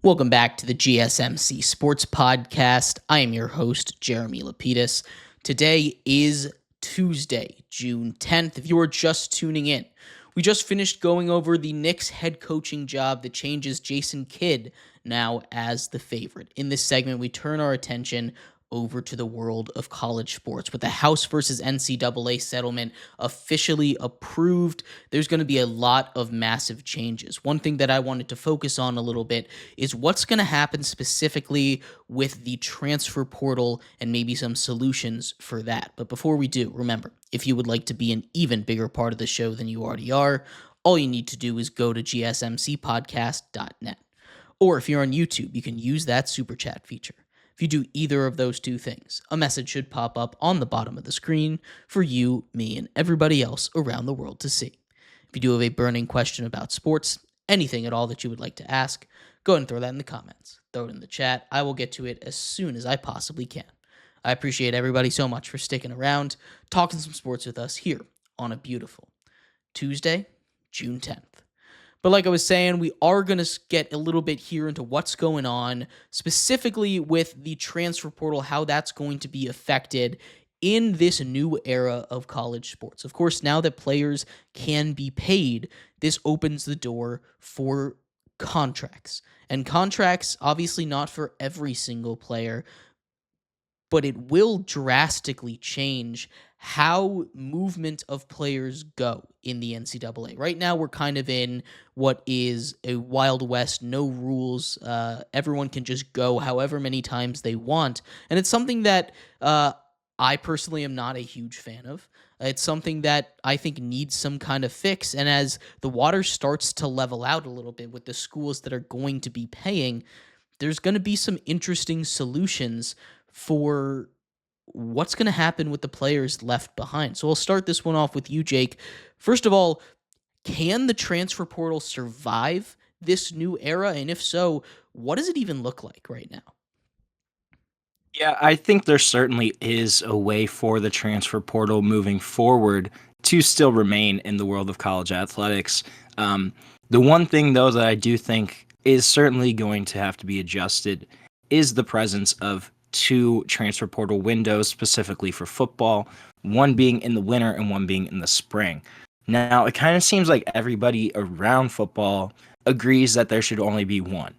Welcome back to the GSMC Sports Podcast. I am your host, Jeremy Lapidus. Today is Tuesday, June 10th. If you are just tuning in, we just finished going over the Knicks head coaching job that changes Jason Kidd now as the favorite. In this segment, we turn our attention over to the world of college sports. With the House versus NCAA settlement officially approved, there's going to be a lot of massive changes. One thing that I wanted to focus on a little bit is what's going to happen specifically with the transfer portal and maybe some solutions for that. But before we do, remember, if you would like to be an even bigger part of the show than you already are, all you need to do is go to gsmcpodcast.net. Or if you're on YouTube, you can use that super chat feature. If you do either of those two things, a message should pop up on the bottom of the screen for you, me, and everybody else around the world to see. If you do have a burning question about sports, anything at all that you would like to ask, go ahead and throw that in the comments. Throw it in the chat. I will get to it as soon as I possibly can. I appreciate everybody so much for sticking around, talking some sports with us here on a beautiful Tuesday, June 10th. But like I was saying, we are going to get a little bit here into what's going on, specifically with the transfer portal, how that's going to be affected in this new era of college sports. Of course, now that players can be paid, this opens the door for contracts. And contracts, obviously not for every single player, but it will drastically change how movement of players go in the NCAA. Right now, we're kind of in what is a Wild West, no rules. Everyone can just go however many times they want. And it's something that I personally am not a huge fan of. It's something that I think needs some kind of fix. And as the water starts to level out a little bit with the schools that are going to be paying, there's going to be some interesting solutions for what's going to happen with the players left behind. So I'll start this one off with you, Jake. First of all, can the transfer portal survive this new era? And if so, what does it even look like right now? Yeah, I think there certainly is a way for the transfer portal moving forward to still remain in the world of college athletics. The one thing, though, that I do think is certainly going to have to be adjusted is the presence of two transfer portal windows specifically for football, one being in the winter and one being in the spring. Now, it kind of seems like everybody around football agrees that there should only be one.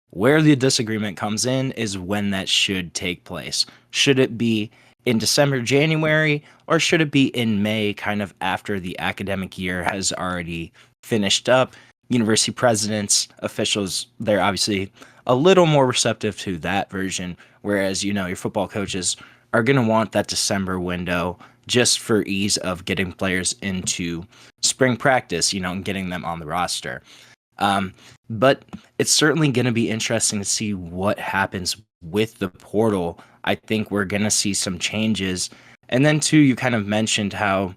Where the disagreement comes in is when that should take place. Should it be in December, January, or should it be in May, kind of after the academic year has already finished up? University presidents, officials, they're obviously a little more receptive to that version, whereas, your football coaches are going to want that December window just for ease of getting players into spring practice, and getting them on the roster. But it's certainly going to be interesting to see what happens with the portal. I think we're going to see some changes. And then, too, you kind of mentioned how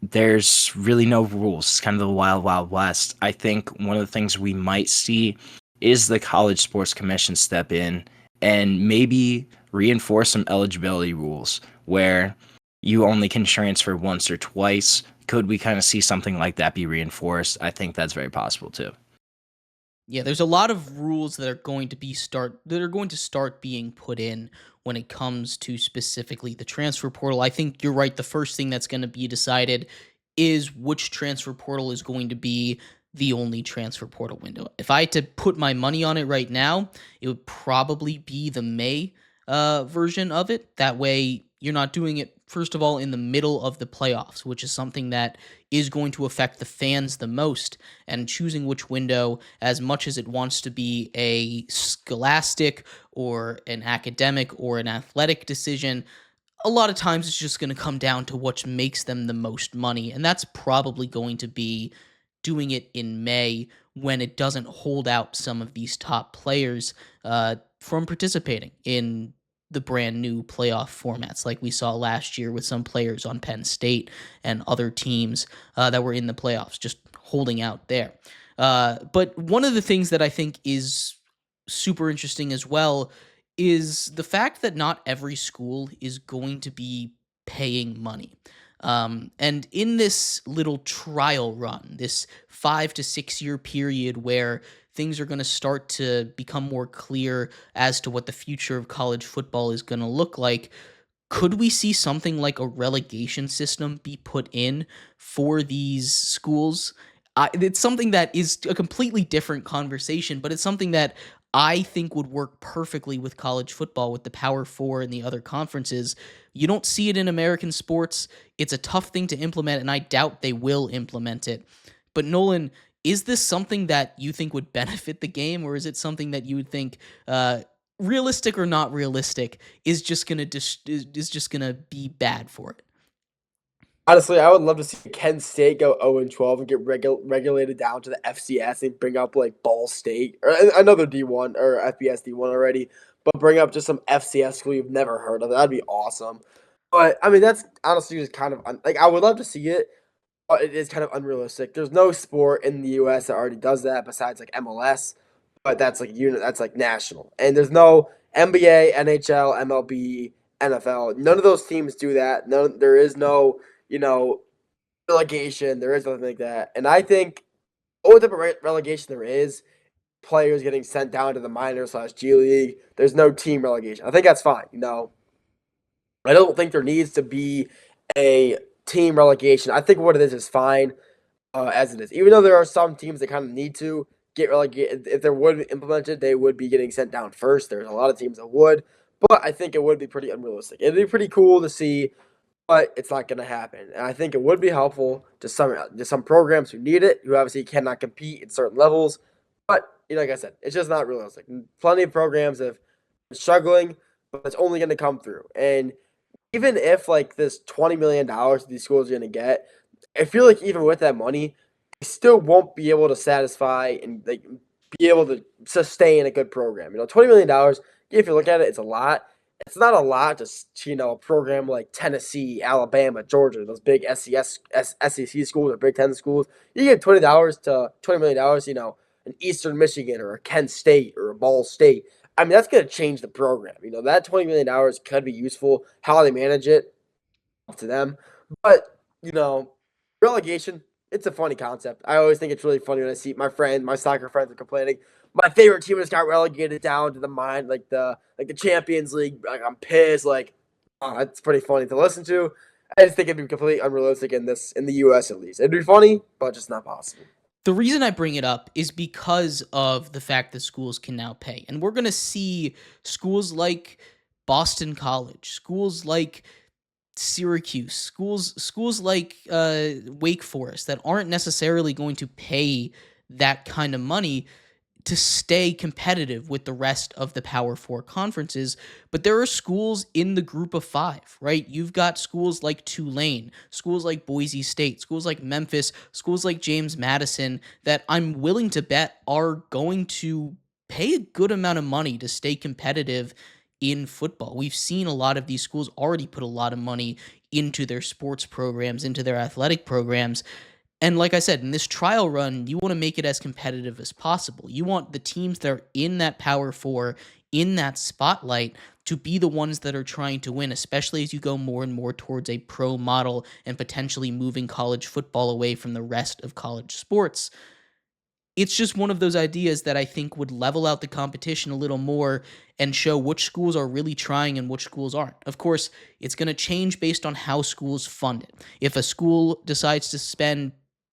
there's really no rules. It's kind of the wild, wild west. I think one of the things we might see is the College Sports Commission step in and maybe reinforce some eligibility rules where you only can transfer once or twice. Could we kind of see something like that be reinforced? I think that's very possible too. Yeah, there's a lot of rules that are going to start being put in when it comes to specifically the transfer portal. I think you're right. The first thing that's going to be decided is which transfer portal is going to be the only transfer portal window. If I had to put my money on it right now, it would probably be the May version of it. That way, you're not doing it, first of all, in the middle of the playoffs, which is something that is going to affect the fans the most. And choosing which window, as much as it wants to be a scholastic or an academic or an athletic decision, a lot of times it's just going to come down to what makes them the most money. And that's probably going to be doing it in May when it doesn't hold out some of these top players from participating in the brand new playoff formats like we saw last year with some players on Penn State and other teams that were in the playoffs, just holding out there. But one of the things that I think is super interesting as well is the fact that not every school is going to be paying money. And in this little trial run, this 5 to 6 year period where things are going to start to become more clear as to what the future of college football is going to look like, could we see something like a relegation system be put in for these schools? It's something that is a completely different conversation, but it's something that I think would work perfectly with college football, with the Power Four and the other conferences. You don't see it in American sports. It's a tough thing to implement, and I doubt they will implement it. But Nolan, is this something that you think would benefit the game, or is it something that you would think, realistic or not realistic, is just gonna is just gonna be bad for it? Honestly, I would love to see Kent State go 0-12 and get regulated down to the FCS and bring up like Ball State or another D1 or FBS D1 already, but bring up just some FCS school you've never heard of. That'd be awesome. But I mean, that's honestly just kind of like I would love to see it, but it is kind of unrealistic. There's no sport in the U.S. that already does that besides like MLS, but that's like that's like national, and there's no NBA, NHL, MLB, NFL. None of those teams do that. There is no relegation. There is nothing like that. And I think what type of relegation there is, players getting sent down to the minor/G League. There's no team relegation. I think that's fine. I don't think there needs to be a team relegation. I think what it is fine as it is. Even though there are some teams that kind of need to get relegated, if there would be implemented, they would be getting sent down first. There's a lot of teams that would, but I think it would be pretty unrealistic. It'd be pretty cool to see, but it's not going to happen. And I think it would be helpful to some programs who need it, who obviously cannot compete at certain levels. But like I said, it's just not realistic. Plenty of programs have been struggling, but it's only going to come through. And even if like this $20 million these schools are going to get, I feel like even with that money, they still won't be able to satisfy and like be able to sustain a good program. $20 million, if you look at it, it's a lot. It's not a lot to a program like Tennessee, Alabama, Georgia, those big SEC schools or Big Ten schools. You get $20 million, an Eastern Michigan or a Kent State or a Ball State. I mean, that's going to change the program. That $20 million could be useful. How they manage it, up to them. But relegation, it's a funny concept. I always think it's really funny when I see my soccer friends are complaining. My favorite team just got relegated down to the Champions League. Like, I'm pissed. Like, it's pretty funny to listen to. I just think it'd be completely unrealistic in the U.S. at least. It'd be funny, but just not possible. The reason I bring it up is because of the fact that schools can now pay. And we're going to see schools like Boston College, schools like Syracuse, schools like Wake Forest that aren't necessarily going to pay that kind of money to stay competitive with the rest of the Power Four conferences. But there are schools in the group of five, right? You've got schools like Tulane, schools like Boise State, schools like Memphis, schools like James Madison that I'm willing to bet are going to pay a good amount of money to stay competitive in football. We've seen a lot of these schools already put a lot of money into their sports programs, into their athletic programs. And like I said, in this trial run, you want to make it as competitive as possible. You want the teams that are in that Power Four, in that spotlight, to be the ones that are trying to win, especially as you go more and more towards a pro model and potentially moving college football away from the rest of college sports. It's just one of those ideas that I think would level out the competition a little more and show which schools are really trying and which schools aren't. Of course, it's going to change based on how schools fund it. If a school decides to spend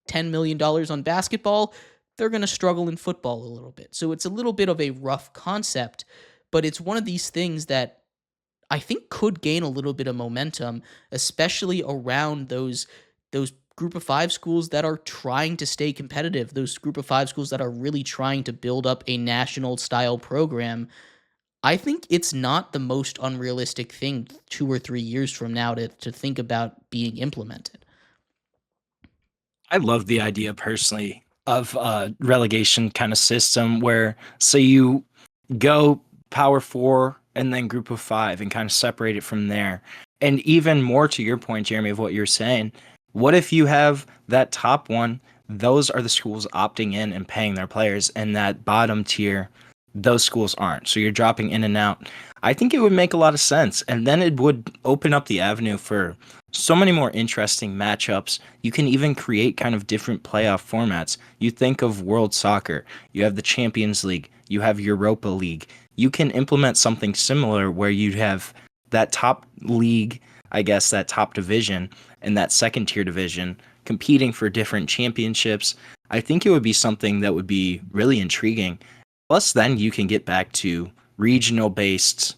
$10 million on basketball, they're going to struggle in football a little bit. So it's a little bit of a rough concept, but it's one of these things that I think could gain a little bit of momentum, especially around those group of five schools that are trying to stay competitive, those group of five schools that are really trying to build up a national style program. I think it's not the most unrealistic thing 2 or 3 years from now to think about being implemented. I love the idea personally of a relegation kind of system where, say, you go Power Four and then Group of Five and kind of separate it from there. And even more to your point, Jeremy, of what you're saying, what if you have that top one? Those are the schools opting in and paying their players, and that bottom tier, those schools aren't. So you're dropping in and out. I think it would make a lot of sense. And then it would open up the avenue for so many more interesting matchups. You can even create kind of different playoff formats. You think of World Soccer, you have the Champions League, you have Europa League. You can implement something similar where you have that top league, I guess, that top division and that second tier division competing for different championships. I think it would be something that would be really intriguing. Plus, then you can get back to regional based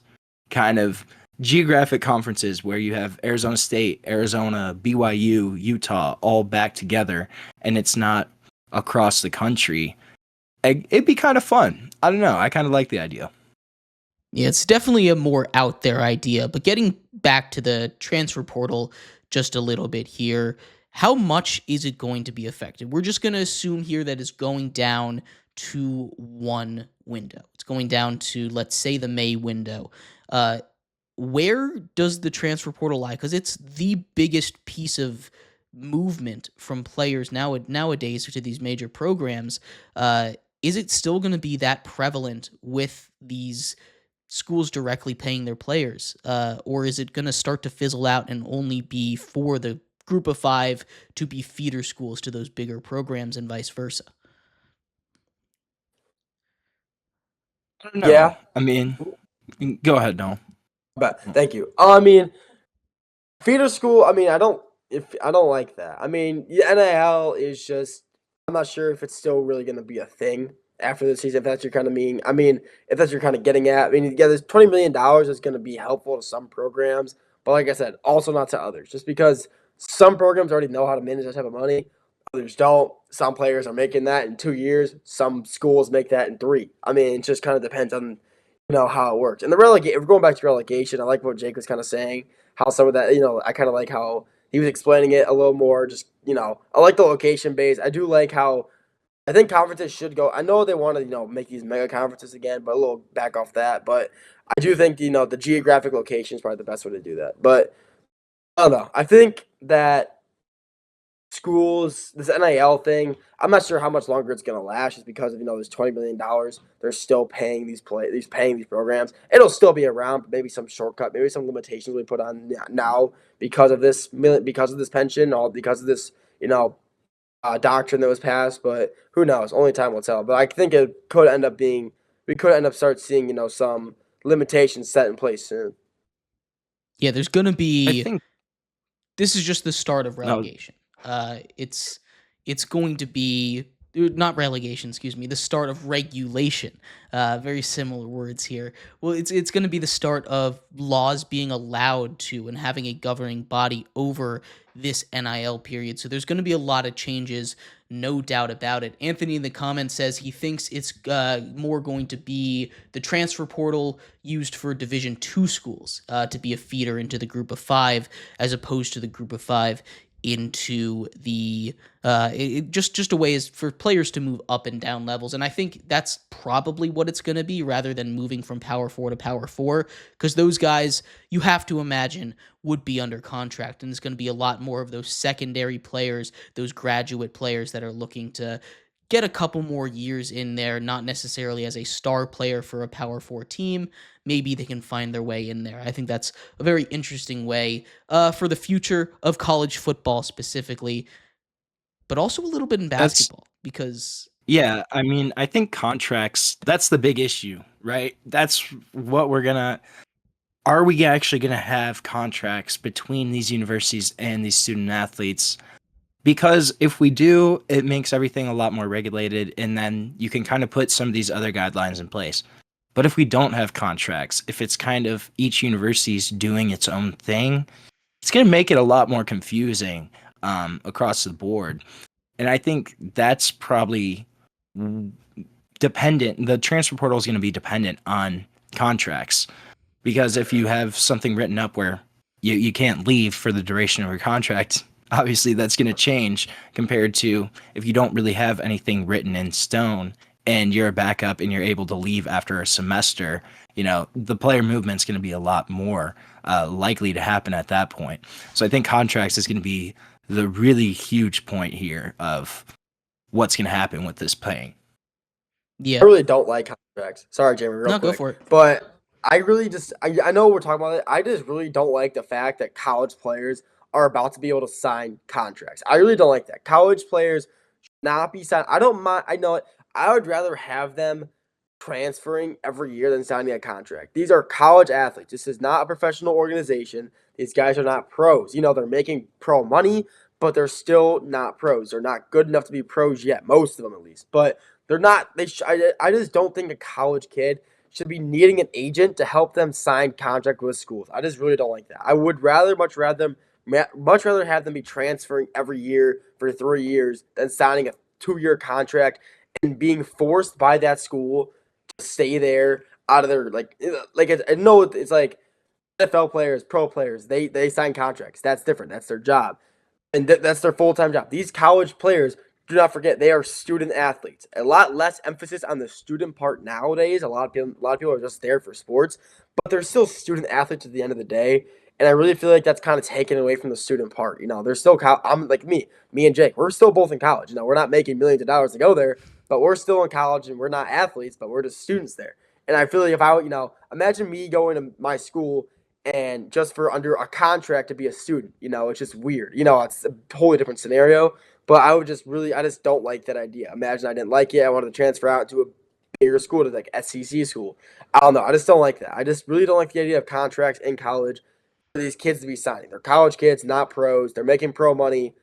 kind of geographic conferences where you have Arizona State, Arizona, BYU, Utah all back together, and it's not across the country. It'd be kind of fun. I don't know. I kind of like the idea. Yeah, it's definitely a more out there idea. But getting back to the transfer portal just a little bit here, how much is it going to be affected? We're just going to assume here that it's going down to one window. It's going down to, let's say, the May window. Where does the transfer portal lie? Because it's the biggest piece of movement from players nowadays to these major programs. Is it still going to be that prevalent with these schools directly paying their players? Or is it going to start to fizzle out and only be for the group of five to be feeder schools to those bigger programs and vice versa? I don't know. Yeah. I mean, go ahead, Noel. But thank you. I mean, feeder school. I mean, I don't like that. I mean, NIL is just. I'm not sure if it's still really going to be a thing after the season. If that's your kind of mean. I mean, if that's your kind of getting at. I mean, yeah, there's $20 million that's going to be helpful to some programs, but like I said, also not to others. Just because some programs already know how to manage that type of money, others don't. Some players are making that in 2 years. Some schools make that in 3. I mean, it just kind of depends on how it works. And the relegation, if we're going back to relegation, I like what Jake was kind of saying, how some of that, I kind of like how he was explaining it a little more. Just, I like the location base. I do like how I think conferences should go. I know they want to, make these mega conferences again, but a little back off that. But I do think, the geographic location is probably the best way to do that. But I don't know. I think that schools, this NIL thing, I'm not sure how much longer it's gonna last, just because of there's $20 million. They're still paying these programs. It'll still be around, but maybe some shortcut, maybe some limitations we put on now because of this pension, or because of this doctrine that was passed. But who knows? Only time will tell. But I think we could end up start seeing some limitations set in place soon. Yeah, there's going to I be. think This is just the start of no, relegation. It's going to be not relegation, excuse me, the start of regulation. Very similar words here. Well, it's going to be the start of laws being allowed to and having a governing body over this NIL period. So there's going to be a lot of changes, no doubt about it. Anthony in the comments says he thinks it's more going to be the transfer portal used for Division II schools to be a feeder into the group of five, as opposed to the group of five into the just a way is for players to move up and down levels. And I think that's probably what it's going to be, rather than moving from Power 4 to Power 4, because those guys, you have to imagine, would be under contract, and it's going to be a lot more of those secondary players, those graduate players that are looking to get a couple more years in there, not necessarily as a star player for a Power 4 team. Maybe they can find their way in there. I think that's a very interesting way for the future of college football specifically, but also a little bit in that's basketball, because yeah. I mean, I think contracts. That's the big issue, right? That's what we're gonna. Are we actually gonna have contracts between these universities and these student athletes? Because if we do, it makes everything a lot more regulated, and then you can kind of put some of these other guidelines in place. But if we don't have contracts, if it's kind of each university's doing its own thing, it's going to make it a lot more confusing across the board. And I think that's probably dependent. The transfer portal is going to be dependent on contracts, because if you have something written up where you can't leave for the duration of your contract, obviously that's going to change compared to if you don't really have anything written in stone and you're a backup and you're able to leave after a semester. The player movement's going to be a lot more likely to happen at that point. So I think contracts is going to be the really huge point here of what's going to happen with this playing. Yeah. I really don't like contracts. Sorry, Jamie, real No, go quick. for it. But I really just I know we're talking about it. I just really don't like the fact that college players are about to be able to sign contracts. I really don't like that. College players should not be signed. I don't mind. I know it. I would rather have them transferring every year than signing a contract. These are college athletes. This is not a professional organization. These guys are not pros. They're making pro money, but they're still not pros. They're not good enough to be pros yet, most of them at least. But they're not. I just don't think a college kid should be needing an agent to help them sign contract with schools. I just really don't like that. I would much rather have them be transferring every year for 3 years than signing a 2-year contract and being forced by that school to stay there out of their I know it's like NFL players, pro players, they sign contracts. That's different. That's their job. And that's their full-time job. These college players, do not forget, they are student athletes. A lot less emphasis on the student part nowadays. A lot of people are just there for sports, but they're still student athletes at the end of the day. And I really feel like that's kind of taken away from the student part. They're still I'm like me and Jake. We're still both in college. We're not making millions of dollars to go there, but we're still in college and we're not athletes, but we're just students there. And I feel like if imagine me going to my school and just for under a contract to be a student, it's just weird. It's a totally different scenario. But I just don't like that idea. Imagine I didn't like it. I wanted to transfer out to a bigger school, to like SEC school. I don't know. I just don't like that. I just really don't like the idea of contracts in college for these kids to be signing. They're college kids, not pros. They're making pro money.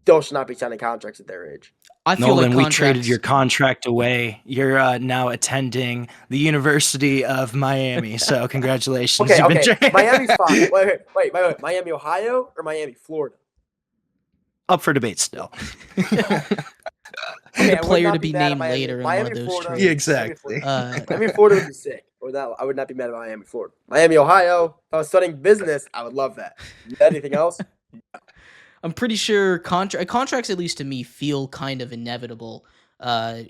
Still should not be signing contracts at their age. I feel Nolan, like we traded your contract away. You're now attending the University of Miami. So congratulations. Okay. You've been Miami's fine. Wait. Miami, Ohio, or Miami, Florida? up for debate still. Okay, a player to be named later in one of those Florida. trades. Yeah, exactly. Miami, Florida would be sick. I would not be mad at Miami, Florida. Miami, Ohio. If I was studying business, I would love that. Anything else? I'm pretty sure contracts, at least to me, feel kind of inevitable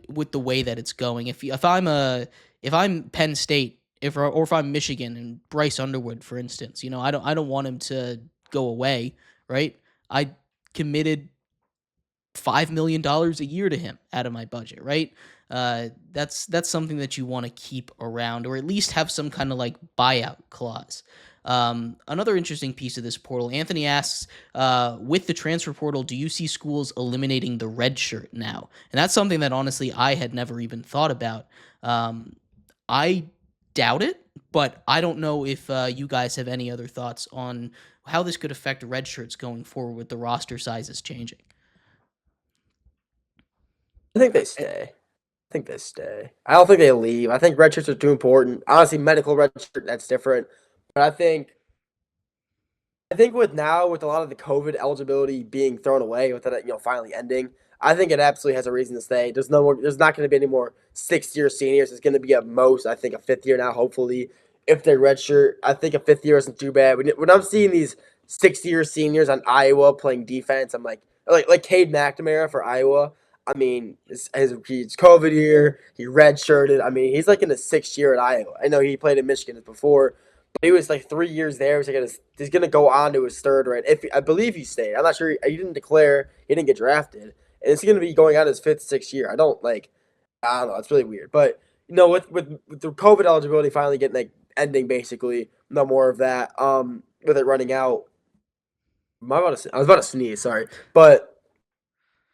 with the way that it's going. If I'm Penn State, if I'm Michigan and Bryce Underwood, for instance, I don't want him to go away, right? I committed $5 million a year to him out of my budget, right? That's something that you want to keep around, or at least have some kind of like buyout clause. Another interesting piece of this portal, Anthony asks, with the transfer portal, do you see schools eliminating the red shirt now? And that's something that honestly I had never even thought about. I doubt it, but I don't know if you guys have any other thoughts on how this could affect red shirts going forward with the roster sizes changing. I think they stay. I don't think they leave. I think red shirts are too important. Honestly, medical red shirt, that's different. But I think with a lot of the COVID eligibility being thrown away, with it, finally ending, I think it absolutely has a reason to stay. There's not going to be any more 6th-year seniors. It's going to be at most, I think, a 5th year now, hopefully. If they're redshirt, I think a 5th year isn't too bad. When I'm seeing these 6th-year seniors on Iowa playing defense, I'm like Cade McNamara for Iowa. I mean, it's COVID year. He redshirted. I mean, he's like in his 6th year at Iowa. I know he played in Michigan before, but he was like 3 years there. He's gonna go on to his 3rd, right? I believe he stayed. I'm not sure. He didn't declare. He didn't get drafted, and it's gonna be going on his 5th, 6th year. I don't know. It's really weird, but with the COVID eligibility finally getting ending, basically, no more of that. With it running out. I was about to sneeze. Sorry, but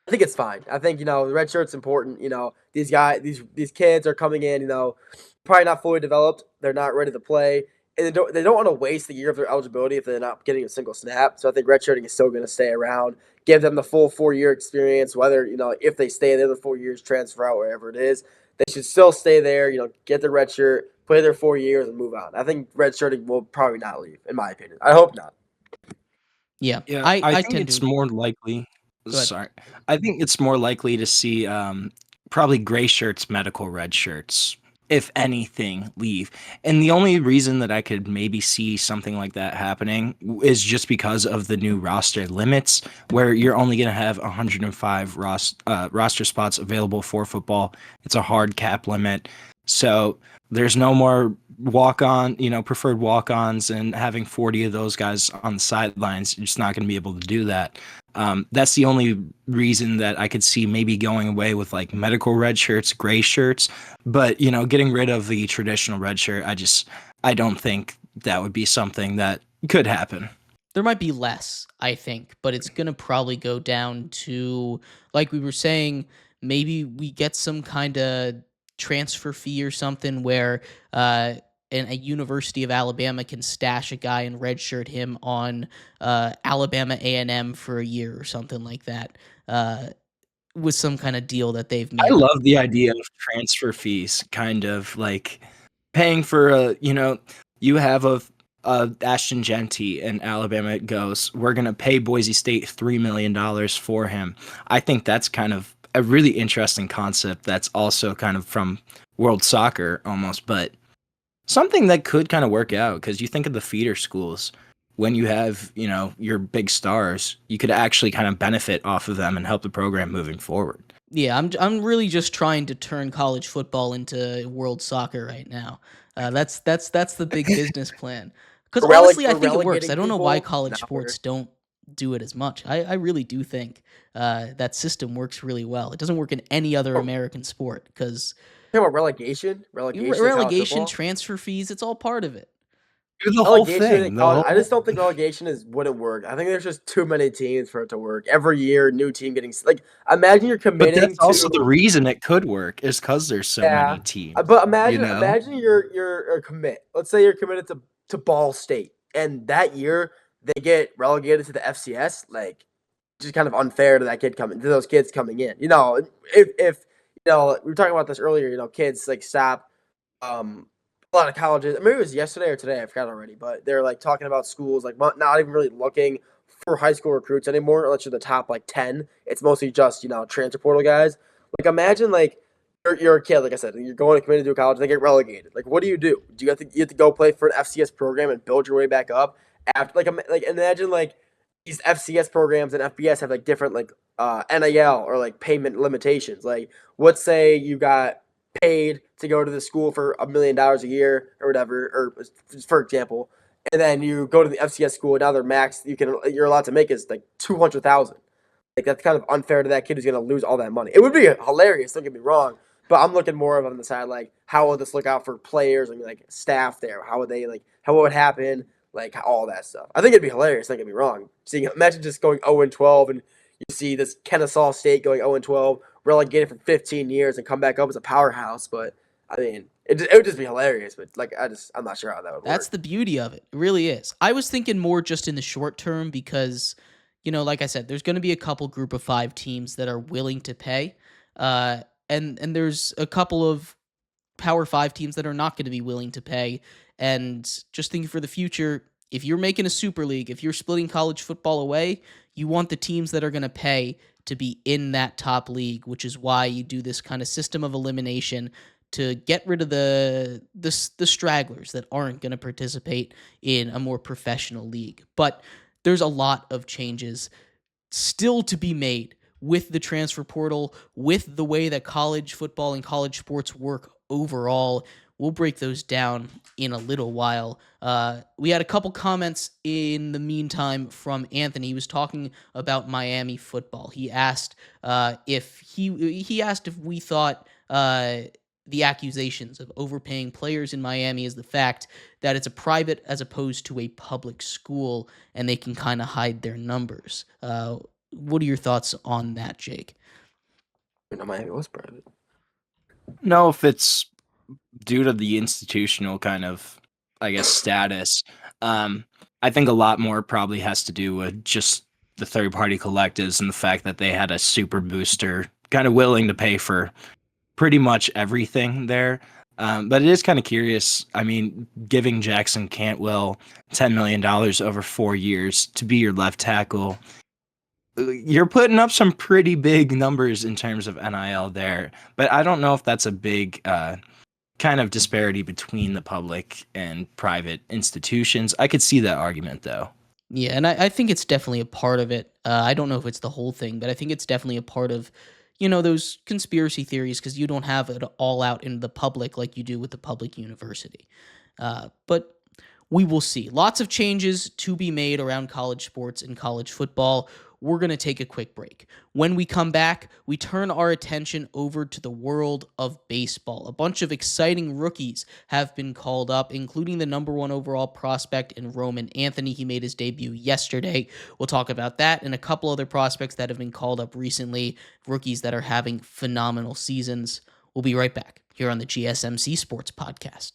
I think it's fine. I think the red shirt's important. These kids are coming in. Probably not fully developed. They're not ready to play, and they don't want to waste the year of their eligibility if they're not getting a single snap. So I think redshirting is still going to stay around. Give them the full 4-year experience. Whether if they stay there the 4 years, transfer out wherever it is, they should still stay there. Get the red shirt, play their 4 years, and move on. I think redshirting will probably not leave, in my opinion. I hope not. Yeah, Yeah, I think tend it's to. more likely. Go ahead. Sorry, I think it's more likely to see probably gray shirts, medical red shirts, if anything, leave. And the only reason that I could maybe see something like that happening is just because of the new roster limits, where you're only going to have 105 roster spots available for football. It's a hard cap limit. So There's no more preferred walk-ons and having 40 of those guys on the sidelines. You're just not going to be able to do that. That's the only reason that I could see maybe going away with like medical red shirts, gray shirts, but getting rid of the traditional red shirt, I don't think that would be something that could happen. There might be less, I think, but it's going to probably go down to, like we were saying, maybe we get some kind of transfer fee or something where a University of Alabama can stash a guy and redshirt him on Alabama A&M for a year or something like that, with some kind of deal that they've made. I love the idea of transfer fees, kind of like paying for you have a Ashton Genty and Alabama goes, we're going to pay Boise State $3 million for him. I think that's kind of a really interesting concept that's also kind of from world soccer almost, but something that could kind of work out, because you think of the feeder schools, when you have, your big stars, you could actually kind of benefit off of them and help the program moving forward. Yeah, I'm really just trying to turn college football into world soccer right now. That's the big business plan. Because honestly, I think it works. I don't know why college sports don't do it as much. I really do think that system works really well. It doesn't work in any other American sport because about relegation, transfer fees, it's all part of it. Do the whole thing. I just don't think relegation wouldn't work. I think there's just too many teams for it to work. Every year, new team getting like. Imagine you're committing. But that's also the reason it could work is because there's so many teams. But imagine you're commit. Let's say you're committed to Ball State, and that year they get relegated to the FCS. Like, just kind of unfair to those kids coming in. If we were talking about this earlier. Kids like stop. A lot of colleges, maybe it was yesterday or today, I forgot already, but they're like talking about schools like not even really looking for high school recruits anymore unless you're the top like 10. It's mostly just transfer portal guys. Like, imagine like you're a kid, like I said, you're going to committed to a college, they get relegated. Like, what do? Do you have to go play for an FCS program and build your way back up after like imagine like these FCS programs and FBS have like different like NIL or like payment limitations. Like, let's say you got paid to go to the school for $1 million a year or whatever, or for example, and then you go to the FCS school, and now their max you're allowed to make is like $200,000. Like, that's kind of unfair to that kid who's going to lose all that money. It would be hilarious, don't get me wrong, but I'm looking more of on the side like, how would this look out for players and like staff there? How would they what would happen? Like, all that stuff. I think it'd be hilarious, don't get me wrong. Imagine just going 0-12 and you see this Kennesaw State going 0-12, relegated for 15 years and come back up as a powerhouse. But I mean, it would just be hilarious. But like, I'm not sure how that would work. That's the beauty of it. It really is. I was thinking more just in the short term because, like I said, there's going to be a couple group of 5 teams that are willing to pay, and there's a couple of Power 5 teams that are not going to be willing to pay. And just thinking for the future, if you're making a super league, if you're splitting college football away, you want the teams that are going to pay to be in that top league, which is why you do this kind of system of elimination to get rid of the stragglers that aren't going to participate in a more professional league. But there's a lot of changes still to be made with the transfer portal, with the way that college football and college sports work overall. We'll break those down in a little while. We had a couple comments in the meantime from Anthony. He was talking about Miami football. He asked if we thought the accusations of overpaying players in Miami is the fact that it's a private as opposed to a public school, and they can kind of hide their numbers. What are your thoughts on that, Jake? Miami was private. No, if it's due to the institutional kind of, I guess, status, I think a lot more probably has to do with just the third-party collectives and the fact that they had a super booster kind of willing to pay for pretty much everything there. But it is kind of curious. I mean, giving Jackson Cantwell $10 million over 4 years to be your left tackle, you're putting up some pretty big numbers in terms of NIL there. But I don't know if that's a big kind of disparity between the public and private institutions. I could see that argument, though. Yeah, and I think it's definitely a part of it. I don't know if it's the whole thing, but I think it's definitely a part of, those conspiracy theories because you don't have it all out in the public like you do with the public university. But we will see. Lots of changes to be made around college sports and college football. We're going to take a quick break. When we come back, we turn our attention over to the world of baseball. A bunch of exciting rookies have been called up, including the number 1 overall prospect in Roman Anthony. He made his debut yesterday. We'll talk about that and a couple other prospects that have been called up recently, rookies that are having phenomenal seasons. We'll be right back here on the GSMC Sports Podcast.